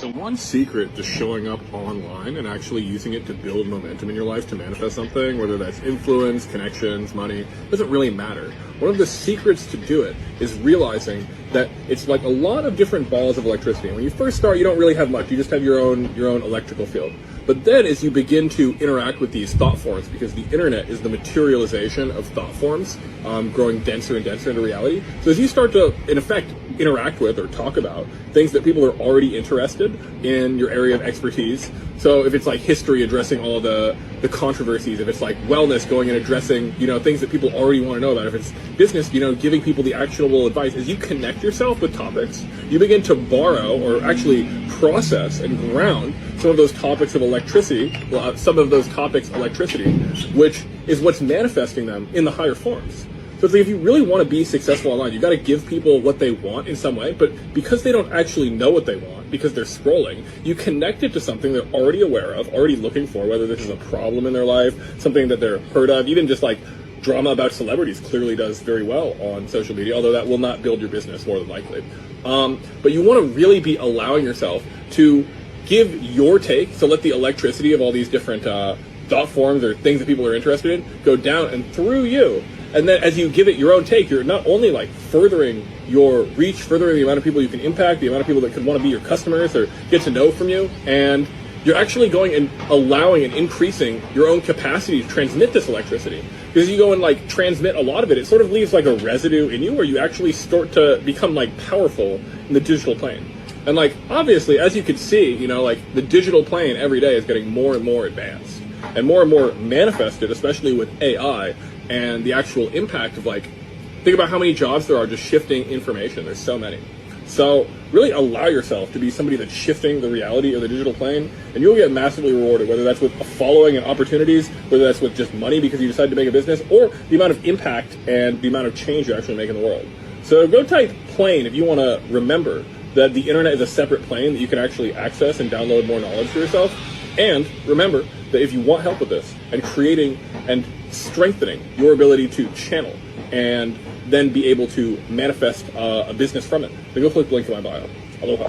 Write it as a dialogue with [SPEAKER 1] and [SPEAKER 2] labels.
[SPEAKER 1] So one secret to showing up online and actually using it to build momentum in your life to manifest something, whether that's influence, connections, money, doesn't really matter. One of the secrets to do it is realizing that it's like a lot of different balls of electricity. When you first start, you don't really have much. You just have your own electrical field. But then as you begin to interact with these thought forms, because the internet is the materialization of thought forms, growing denser and denser into reality. So as you start to, in effect, interact with or talk about things that people are already interested in your area of expertise. So if it's like history, addressing all the controversies, if it's like wellness, going and addressing, things that people already want to know about, if it's business, giving people the actionable advice, as you connect yourself with topics, you begin to borrow or actually process and ground some of those topics of electricity, which is what's manifesting them in the higher forms. So it's like if you really want to be successful online, you've got to give people what they want in some way, but because they don't actually know what they want, because they're scrolling, you connect it to something they're already aware of, already looking for, whether this is a problem in their life, something that they're heard of, even just like drama about celebrities clearly does very well on social media, although that will not build your business more than likely. But you want to really be allowing yourself to give your take, so let the electricity of all these different thought forms or things that people are interested in go down and through you. And then as you give it your own take, you're not only like furthering your reach, furthering the amount of people you can impact, the amount of people that could want to be your customers or get to know from you, and you're actually going and allowing and increasing your own capacity to transmit this electricity. Because you go and like transmit a lot of it, it sort of leaves like a residue in you where you actually start to become like powerful in the digital plane. And like obviously, as you can see, like the digital plane every day is getting more and more advanced and more manifested, especially with AI. And the actual impact of think about how many jobs there are just shifting information. There's so many. So really allow yourself to be somebody that's shifting the reality of the digital plane, and you'll get massively rewarded, whether that's with a following and opportunities, whether that's with just money because you decide to make a business, or the amount of impact and the amount of change you actually make in the world. So go type plane if you want to remember that the internet is a separate plane that you can actually access and download more knowledge for yourself. And remember that if you want help with this and creating and strengthening your ability to channel and then be able to manifest a business from it, then go click the link in my bio. Aloha.